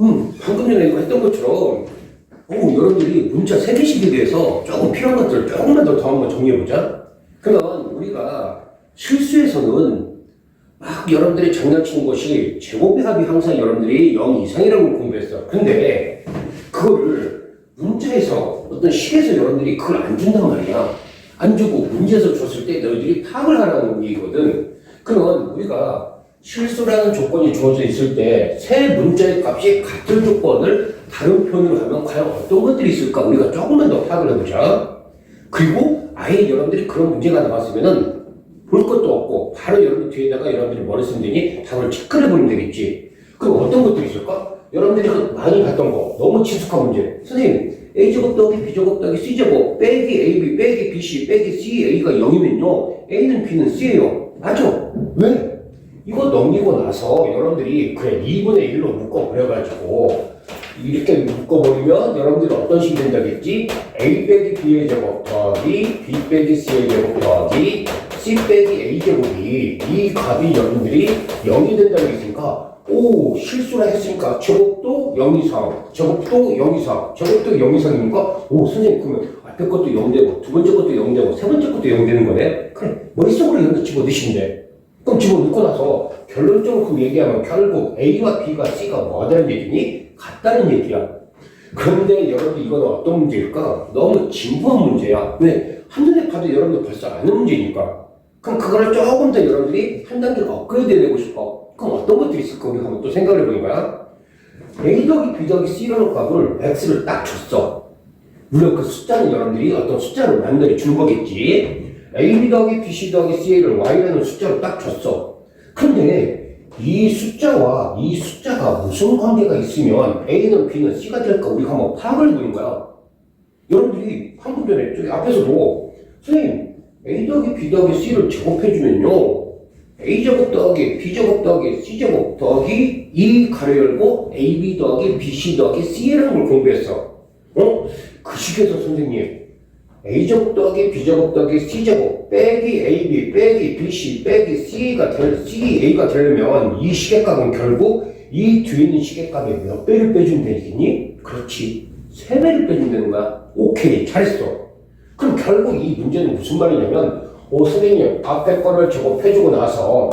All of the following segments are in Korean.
방금 전에 이거 했던 것처럼 여러분들이 문자 3개씩에 대해서 조금 필요한 것들을 조금만 더 한번 정리해보자. 그러면 우리가 실수에서는 막 여러분들이 장난치는 것이 제곱의 합이 항상 여러분들이 0 이상이라고 공부했어. 근데 그거를 문자에서 어떤 식에서 여러분들이 그걸 안 준단 말이야. 안 주고 문제에서 줬을 때 너희들이 파악을 하라는 얘기거든. 그러면 우리가 실수라는 조건이 주어져 있을 때 세 문자의 값이 같은 조건을 다른 표현으로 하면 과연 어떤 것들이 있을까 우리가 조금만 더 파악을 해보자. 그리고 아예 여러분들이 그런 문제가 나왔으면은 볼 것도 없고 바로 여러분 뒤에다가 여러분들이 뭐를 쓰면 되니? 답을 체크를 해보면 되겠지. 그럼 어떤 것들이 있을까? 여러분들이 많이 봤던 거 너무 친숙한 문제. 선생님 A제곱 더하기 B제곱 더하기 C제곱 빼기 AB 빼기 BC 빼기 CA가 0이면요 A는 B는 C예요. 맞아. 왜? 이거 넘기고 나서 여러분들이 그래 2분의 1로 묶어버려가지고 이렇게 묶어버리면 여러분들이 어떤 식이 된다겠지? A 빼기 B의 제곱 더하기 B 빼기 C의 제곱 더하기 C 빼기 A 제곱이 이 값이 여러분들이 0이 된다고 했으니까 실수라 했으니까 제곱도 0 이상 제곱도 0 이상 제곱도 0 이상이니까 선생님 그러면 앞에 것도 0 되고 두 번째 것도 0 되고 세 번째 것도 0 되는 거네? 그래 머릿속으로 이런 거 집어넣으시면 그럼 집어넣고 나서 결론적으로 그 얘기하면 결국 A와 B가 C가 뭐하다는 얘기니? 같다는 얘기야. 그런데 여러분들 이건 어떤 문제일까? 너무 진부한 문제야. 왜? 한눈에 봐도 여러분들 벌써 아는 문제니까. 그럼 그거를 조금 더 여러분들이 한 단계 업그레이드 해내고 싶어. 그럼 어떤 것들이 있을까? 우리 한번 또 생각을 해보는 거야. A 더하기 B 더하기 C라는 값을 X를 딱 줬어. 물론 그 숫자는 여러분들이 어떤 숫자를 만들어 준 거겠지. AB 더하기 BC 더하기 CA를 Y라는 숫자로 딱 줬어. 근데 이 숫자와 이 숫자가 무슨 관계가 있으면 A는 B는 C가 될까 우리가 한번 파악을 해보는 거야. 여러분들이 방금 전에 저기 앞에서도 선생님 A 더하기 B 더하기 C를 제곱해주면요 A제곱 더하기 B제곱 더하기 C제곱 더하기 이 가로 열고 AB 더하기 BC 더하기 C라는 걸 공부했어. 그 식에서 선생님 A제곱 더하기 B제곱 더하기 C제곱 빼기 AB 빼기 BC 빼기 CA가 되려면 이 시계값은 결국 이 뒤에 있는 시계값에 몇 배를 빼주면 되겠니? 그렇지 3배를 빼주면 되는 거야. 오케이 잘했어. 그럼 결국 이 문제는 무슨 말이냐면 선생님 앞에 거를 제곱해주고 나서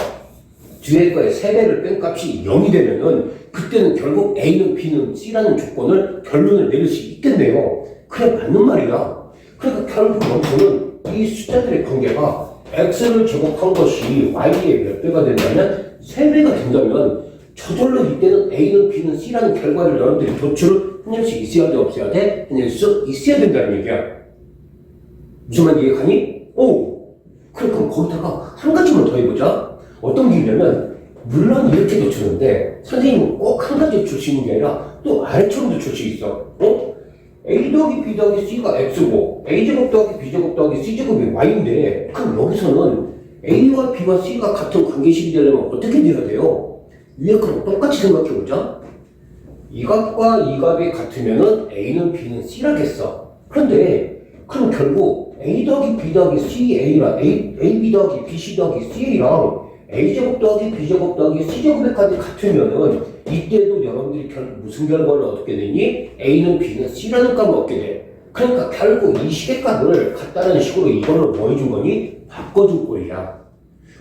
뒤에 거에 3배를 뺀 값이 0이 되면은 그때는 결국 A는 B는 C라는 조건을 결론을 내릴 수 있겠네요. 그래 맞는 말이야. 그러니까 결국 여기서는 이 숫자들의 관계가 X를 제곱한 것이 Y의 몇 배가 된다면 3배가 된다면 저절로 이때는 A는 B는 C라는 결과를 여러분들이 도출을 해낼 수 있어야 돼 없어야 돼? 해낼 수 있어야 된다는 얘기야. 무슨 말 이해가니? 그럼 거기다가 한 가지만 더 해보자. 어떤 게 있냐면 물론 이렇게도 주는데 선생님은 꼭 한 가지 줄 수 있는 게 아니라 또 아래처럼도 줄 수 있어. A 더하기 B 더하기 C가 X고 A제곱 더하기 B제곱 더하기 C제곱이 Y인데 그럼 여기서는 A와 B와 C가 같은 관계식이 되려면 어떻게 돼야 돼요? 위에 거랑 똑같이 생각해보자. 이 값과 이 값이 같으면은 A는 B는 C라겠어. 그런데 그럼 결국 A 더하기 B 더하기 CA랑 AB 더하기 BC 더하기 CA랑 A제곱 더하기 B제곱 더하기 C제곱의 값이 같으면은 이때도 여러분들이 무슨 결과를 얻게 되니? A는 B는 C라는 값을 얻게 돼. 그러니까 결국 이 시계값을 같다는 식으로 이거를 뭐 해준 거니? 바꿔준 꼴이야.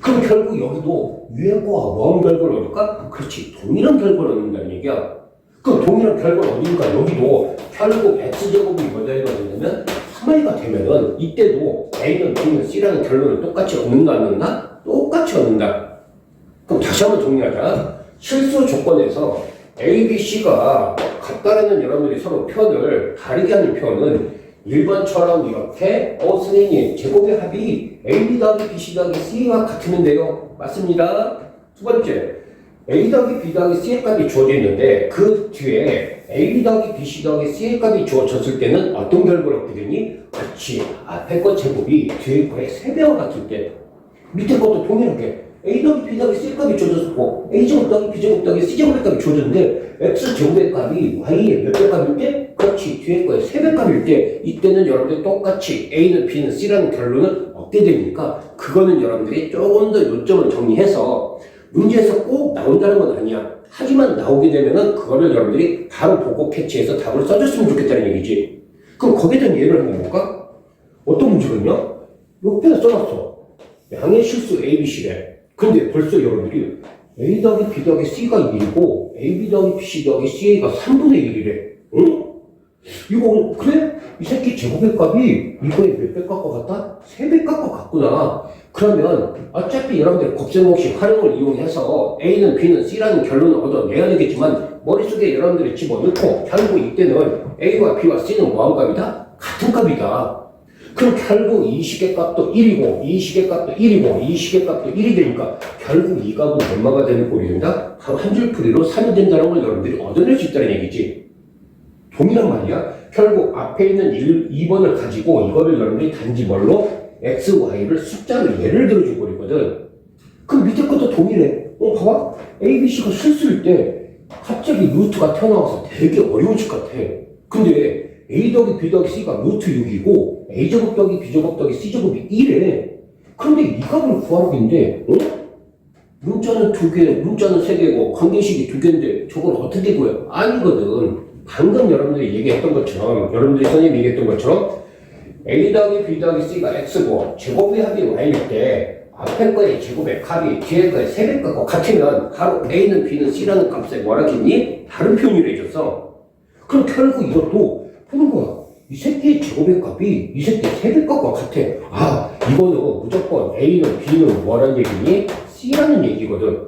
그럼 결국 여기도 위에 거와 뭐한 결과를 얻을까? 그렇지 동일한 결과를 얻는다는 얘기야. 그럼 동일한 결과를 얻으니까 여기도 결국 X제곱이 뭐가 되냐면 3I가 되면은 이때도 A는 B는 C라는 결론을 똑같이 얻는다 안 얻는다? 똑같이 얻는다. 그럼 다시 한번 정리하자. 실수 조건에서 A, B, C가 같다라는 여러분들이 서로 표현을 다르게 하는 표현은 1번처럼 이렇게 선생님 제곱의 합이 A, B 더하기 B, C 더하기 C와 같으면 돼요. 맞습니다. 두 번째 A 더하기 B 더하기 C의 값이 주어져 있는데 그 뒤에 A, B 더하기 B, C 더하기 C의 값이 주어졌을 때는 어떤 결과를 얻게 되니? 그렇지 앞에 거 제곱이 뒤에 거의 3배와 같을 때 밑에 것도 동일하게 A 더하기 B 더하기 C 값이 주어졌고 A제곱 더하기 B제곱 더하기 C제곱의 값이 주어졌는데 X제곱의 값이 Y의 몇 배 값일 때? 그렇지 뒤에 거에 3배 값일 때 이때는 여러분들이 똑같이 A는 B는 C라는 결론을 얻게 되니까 그거는 여러분들이 조금 더 요점을 정리해서 문제에서 꼭 나온다는 건 아니야. 하지만 나오게 되면은 그거를 여러분들이 바로 보고 캐치해서 답을 써줬으면 좋겠다는 얘기지. 그럼 거기에 대한 예를 한번 볼까? 어떤 문제가 있냐? 옆에 써놨어. 양의 실수 A, B, C래. 근데 벌써 여러분들이 A 더하기 B 더하기 C가 1이고 A, B 더하기 C 더하기 CA가 3분의 1이래. 응? 이거 그래? 이 새끼 제곱의 값이 이거에 몇 배 값과 같다? 3배 값과 같구나. 그러면 어차피 여러분들 곱셈공식 활용을 이용해서 A는 B는 C라는 결론을 얻어내야 되겠지만 머릿속에 여러분들이 집어넣고 결국 이때는 A와 B와 C는 뭐한 값이다? 같은 값이다. 그럼 결국 이 식의 값도 1이고 이 식의 값도 1이고 이 식의 값도 1이 되니까 결국 이 값은 얼마가 되는 꼴이 된다? 바로 한 줄풀이로 3이 된다는 걸 여러분들이 얻어낼 수 있다는 얘기지. 동일한 말이야. 결국 앞에 있는 2번을 가지고 이거를 여러분들이 단지 뭘로 x, y를 숫자로 예를 들어준 거거든. 그럼 밑에 것도 동일해. 봐봐. A, B, C가 실수일 때 갑자기 루트가 튀어나와서 되게 어려운 식 같아. 근데 A 더하기 B 더하기 C가 루트 6이고 A 제곱 더하기 B 제곱 더하기 C 제곱이 1에 그런데 이 값을 구하는데 문자는 2개, 문자는 3개고 관계식이 2개인데 저걸 어떻게 구해? 아니거든. 방금 여러분들이 얘기했던 것처럼 여러분들이 선생님이 얘기했던 것처럼 A 더하기 B 더하기 C가 X고 제곱의 합이 Y일 때 앞에 거의 제곱의 값이 뒤에 거의 3배 값과 같으면 바로 A는 B는 C라는 값에 뭐라 했니? 다른 표현을 해줬어. 그럼 결국 이것도 보는 거야. 이 새끼의 제곱의 값이 이 새끼의 3배 값과 같아. 아, 이거는 무조건 A는 B는 뭐라는 얘기니? C라는 얘기거든.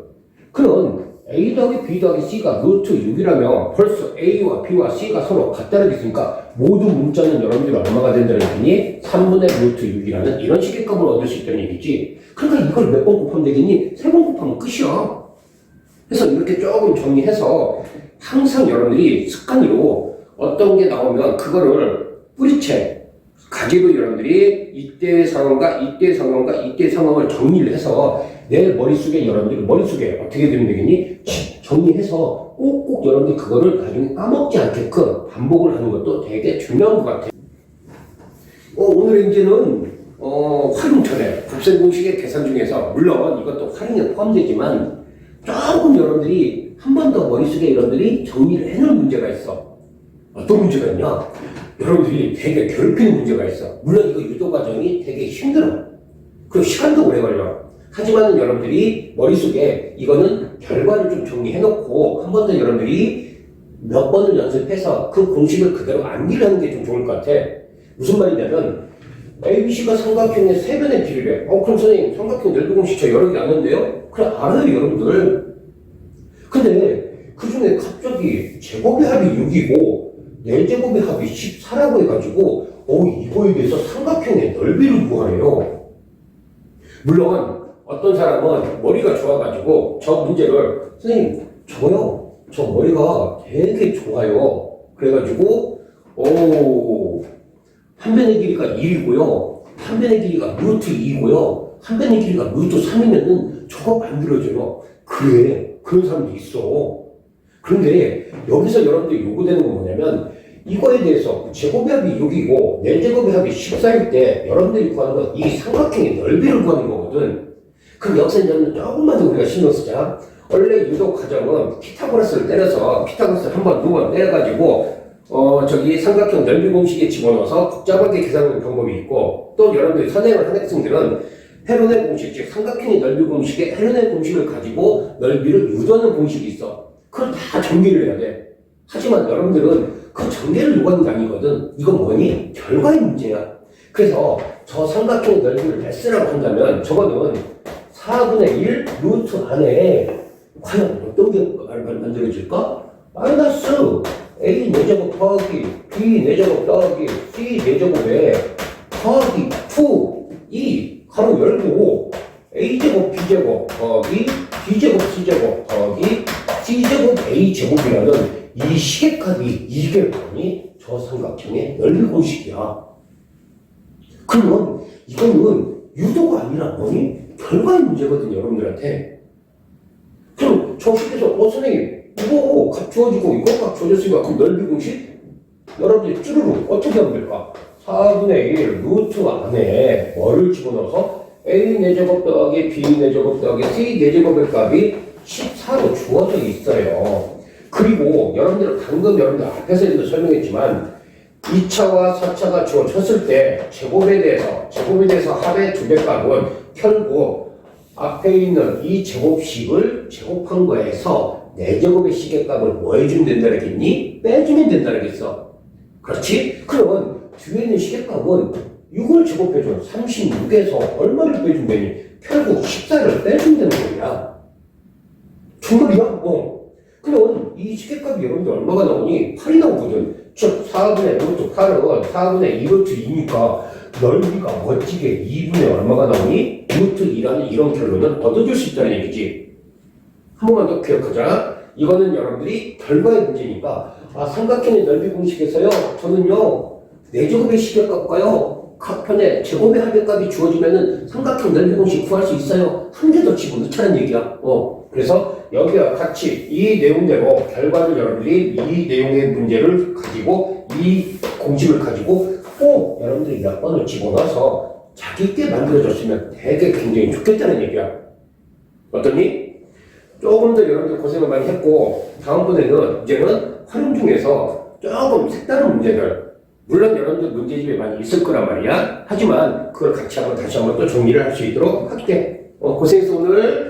그럼 A 더하기 B 더하기 C가 루트 6이라면 벌써 A와 B와 C가 서로 같다는 게 있으니까 모든 문자는 여러분들이 얼마가 된다는 얘기니? 3분의 루트 6이라는 이런 식의 값을 얻을 수 있다는 얘기지. 그러니까 이걸 몇 번 곱하면 되겠니? 3번 곱하면 끝이야. 그래서 이렇게 조금 정리해서 항상 여러분들이 습관으로 어떤 게 나오면 그거를 뿌리채 가지고 여러분들이 이때의 상황과 이때의 상황과 이때의 상황을 정리를 해서 내 머릿속에 여러분들이 머릿속에 어떻게 되면 되겠니? 정리해서 꼭꼭 여러분들이 그거를 나중에 까먹지 않게끔 반복을 하는 것도 되게 중요한 것 같아요. 오늘 이제는 활용철의 곱셈공식의 계산 중에서 물론 이것도 활용에 포함되지만 조금 여러분들이 한 번 더 머릿속에 여러분들이 정리를 해놓을 문제가 있어. 어떤 문제가 있냐? 여러분들이 되게 괴롭히는 문제가 있어. 물론 이거 유도 과정이 되게 힘들어. 그리고 시간도 오래 걸려. 하지만 여러분들이 머릿속에 이거는 결과를 좀 정리해놓고 한 번 더 여러분들이 몇 번을 연습해서 그 공식을 그대로 암기를 하는 게 좀 좋을 것 같아. 무슨 말이냐면 ABC가 삼각형의 3변의 길이래. 그럼 선생님 삼각형 넓이 공식 저 여러 개 아는데요? 그래 알아요 여러분들. 근데 그 중에 갑자기 제곱의 합이 6이고 4제곱의 합이 14라고 해가지고 이거에 대해서 삼각형의 넓이를 구하래요. 물론 어떤 사람은 머리가 좋아가지고 저 문제를 선생님 저요 저 머리가 되게 좋아요. 그래가지고 한 변의 길이가 1이고요 한 변의 길이가 루트 2고요 한 변의 길이가 루트 3이면은 저거 만들어줘요. 그래 그런 사람도 있어. 그런데 여기서 여러분들이 요구되는 건 뭐냐면 이거에 대해서 제곱의 합이 6이고 4제곱의 합이 14일 때 여러분들이 구하는 건 이 삼각형의 넓이를 구하는 거거든. 그럼 여기서 이제는 조금만 더 우리가 신경 쓰자. 원래 유도 과정은 피타고라스를 때려서 피타고라스를 한 번, 두 번 때려가지고 저기 삼각형 넓이 공식에 집어넣어서 복잡하게 계산하는 방법이 있고 또 여러분들이 선행을 한 학생들은 헤론의 공식, 즉 삼각형의 넓이 공식에 헤론의 공식을 가지고 넓이를 유도하는 공식이 있어. 그걸 다 정리를 해야 돼. 하지만 여러분들은 그 전개를 요구하는 게 아니거든. 이건 뭐니? 결과의 문제야. 그래서 저 삼각형 넓이를 S라고 한다면 저거는 4분의 1 루트 안에 과연 어떤 게 만들어질까? 마이너스 A 4제곱 더하기 B 4제곱 더하기 C 4제곱에 더하기 2 가로 열고 A제곱 B제곱 더하기 B제곱 C제곱 더하기 C제곱 A제곱이라는 이 식의 값이 이게 뭐니? 저 삼각형의 넓이 공식이야. 그러면 이거는 유도가 아니라 뭐니? 결과의 문제거든 여러분들한테. 그럼 저 식에서 선생님 이거 값 주어지고 이거 값 주어졌으니까 그럼 넓이 공식? 여러분들이 쭈르륵 어떻게 하면 될까? 4분의 1 루트 안에 뭐를 집어넣어서 A 4제곱 더하기 B 4제곱 더하기 C 4제곱의 값이 14 4로 주어져 있어요. 그리고 방금 여러분들 앞에서도 설명했지만 2차와 4차가 주어졌을 때 제곱에 대해서 합의 두배값은 결국 앞에 있는 이 제곱식을 제곱한 거에서 4제곱의 시계값을 뭐 해주면 된다 그랬겠니? 빼주면 된다 그랬겠어. 그렇지? 그러면 뒤에 있는 시계값은 6을 제곱해준 36에서 얼마를 빼주면 되니? 결국 14를 빼주면 되는 거야. 정말이야? 그러면 이 시계값이 여러분들 얼마가 나오니? 8이 나오거든. 즉 4분의 루트 8은 4분의 2루트 2니까 넓이가 멋지게 2분의 얼마가 나오니? 루트 2라는 이런 결론을 얻어줄 수 있다는 얘기지. 한 번만 더 기억하자. 이거는 여러분들이 결과의 문제니까 삼각형의 넓이 공식에서요. 저는요 4제곱의 시계값과요 각 편의 제곱의 합의값이 주어지면은 삼각형 넓이 공식 구할 수 있어요. 한 개 더 집어넣자는 얘기야. 그래서 여기와 같이 이 내용대로 결과를 여러분들이 이 내용의 문제를 가지고 이 공식을 가지고 꼭 여러분들이 몇 번을 집어넣어서 자기께 만들어줬으면 되게 굉장히 좋겠다는 얘기야. 어떠니? 조금 더 여러분들 고생을 많이 했고 다음번에는 이제는 활용 중에서 조금 색다른 문제들 물론 여러분들 문제집에 많이 있을 거란 말이야. 하지만 그걸 같이 다시 한번 또 정리를 할 수 있도록 할게. 고생했어 오늘.